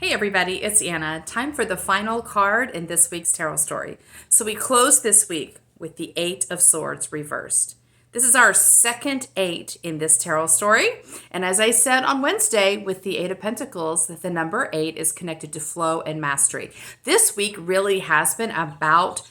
Hey everybody, it's Anna. Time for the final card in this week's tarot story. So we close this week with the Eight of Swords reversed. This is our second eight in this tarot story. And as I said on Wednesday with the Eight of Pentacles, that the number eight is connected to flow and mastery. This week really has been about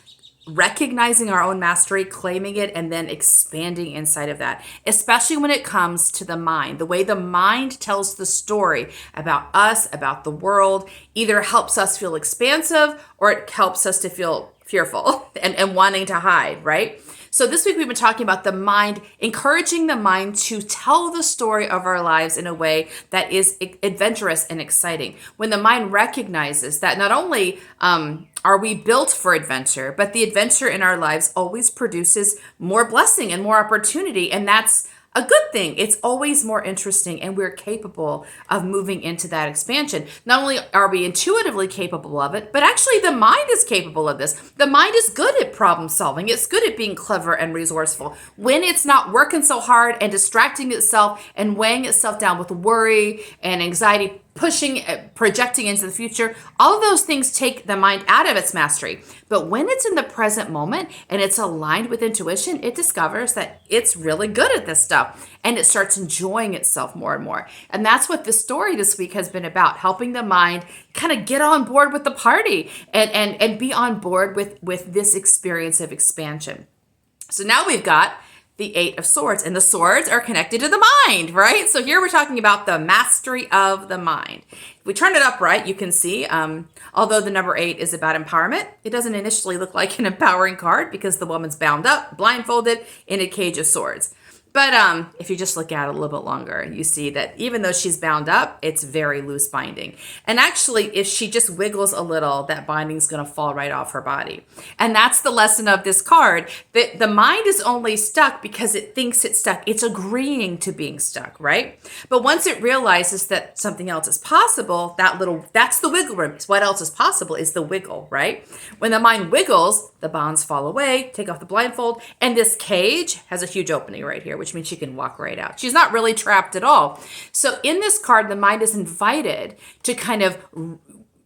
recognizing our own mastery, claiming it, and then expanding inside of that, especially when it comes to the mind. The way the mind tells the story about us, about the world, either helps us feel expansive or it helps us to feel fearful and wanting to hide, right? So this week we've been talking about the mind, encouraging the mind to tell the story of our lives in a way that is adventurous and exciting. When the mind recognizes that not only are we built for adventure, but the adventure in our lives always produces more blessing and more opportunity, and that's a good thing. It's always more interesting, and we're capable of moving into that expansion. Not only are we intuitively capable of it, but actually the mind is capable of this. The mind is good at problem solving. It's good at being clever and resourceful. When it's not working so hard and distracting itself and weighing itself down with worry and anxiety, pushing, projecting into the future, all of those things take the mind out of its mastery. But when it's in the present moment and it's aligned with intuition, it discovers that it's really good at this stuff and it starts enjoying itself more and more. And that's what the story this week has been about, helping the mind kind of get on board with the party and be on board with this experience of expansion. So now we've got the Eight of Swords, and the swords are connected to the mind, right? So here we're talking about the mastery of the mind. If we turn it upright, you can see, although the number eight is about empowerment, it doesn't initially look like an empowering card because the woman's bound up, blindfolded, in a cage of swords. But if you just look at it a little bit longer, you see that even though she's bound up, it's very loose binding. And actually, if she just wiggles a little, that binding's going to fall right off her body. And that's the lesson of this card, that the mind is only stuck because it thinks it's stuck. It's agreeing to being stuck, right? But once it realizes that something else is possible, that's the wiggle room. What else is possible is the wiggle, right? When the mind wiggles, the bonds fall away, take off the blindfold, and this cage has a huge opening right here, which means she can walk right out. She's not really trapped at all. So in this card, the mind is invited to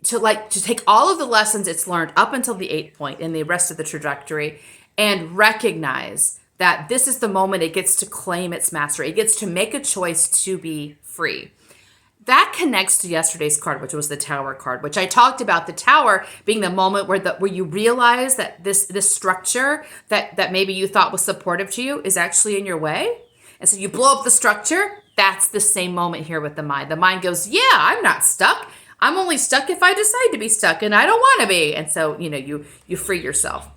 to take all of the lessons it's learned up until the 8 point in the rest of the trajectory and recognize that this is the moment it gets to claim its mastery. It gets to make a choice to be free. That connects to yesterday's card, which was the Tower card, which I talked about the Tower being the moment where you realize that this structure that maybe you thought was supportive to you is actually in your way. And so you blow up the structure. That's the same moment here with the mind. The mind goes, yeah, I'm not stuck. I'm only stuck if I decide to be stuck, and I don't want to be. And so, you free yourself.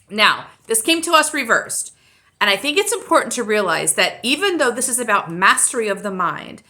Now, this came to us reversed. And I think it's important to realize that even though this is about mastery of the mind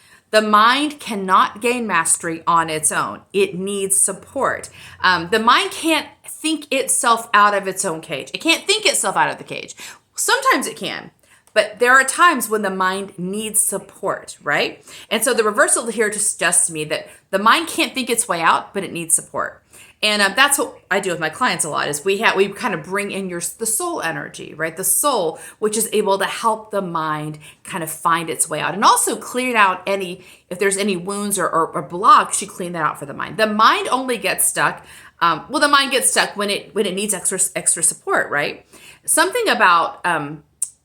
cannot gain mastery on its own. It needs support. The mind can't think itself out of its own cage. It can't think itself out of the cage. Sometimes it can, but there are times when the mind needs support, right? And so the reversal here just suggests to me that the mind can't think its way out, but it needs support. And that's what I do with my clients a lot is we kind of bring in the soul energy, right? The soul, which is able to help the mind kind of find its way out and also clear out if there's any wounds or blocks, you clean that out for the mind. The mind only gets stuck. The mind gets stuck when it needs extra support, right? Something about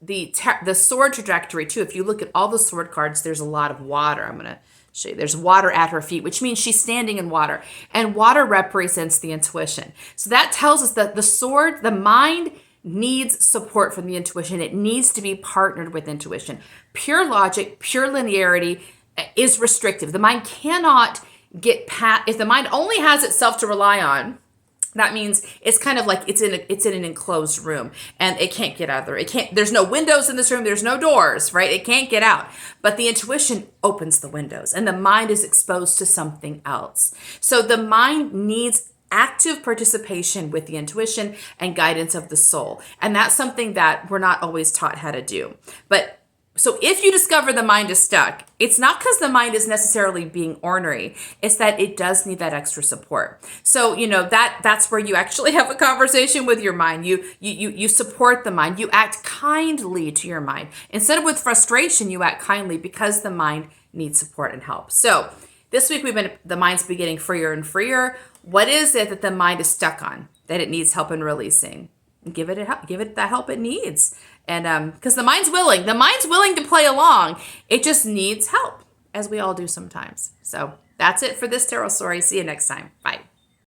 the sword trajectory too. If you look at all the sword cards, there's a lot of water. I'm going to show you. There's water at her feet, which means she's standing in water. And water represents the intuition. So that tells us that the mind needs support from the intuition. It needs to be partnered with intuition. Pure logic, pure linearity is restrictive. The mind cannot get past, if the mind only has itself to rely on, that means it's kind of like it's in an enclosed room and it can't get out of there. There's no windows in this room. There's no doors, right? It can't get out. But the intuition opens the windows and the mind is exposed to something else. So the mind needs active participation with the intuition and guidance of the soul. And that's something that we're not always taught how to do. So if you discover the mind is stuck, it's not because the mind is necessarily being ornery. It's that it does need that extra support. So, that's where you actually have a conversation with your mind. You support the mind. You act kindly to your mind. Instead of with frustration, you act kindly because the mind needs support and help. So This week the mind's been getting freer and freer. What is it that the mind is stuck on that it needs help in releasing? Give it the help it needs. And because the mind's willing to play along. It just needs help, as we all do sometimes. So that's it for this tarot story. See you next time. Bye.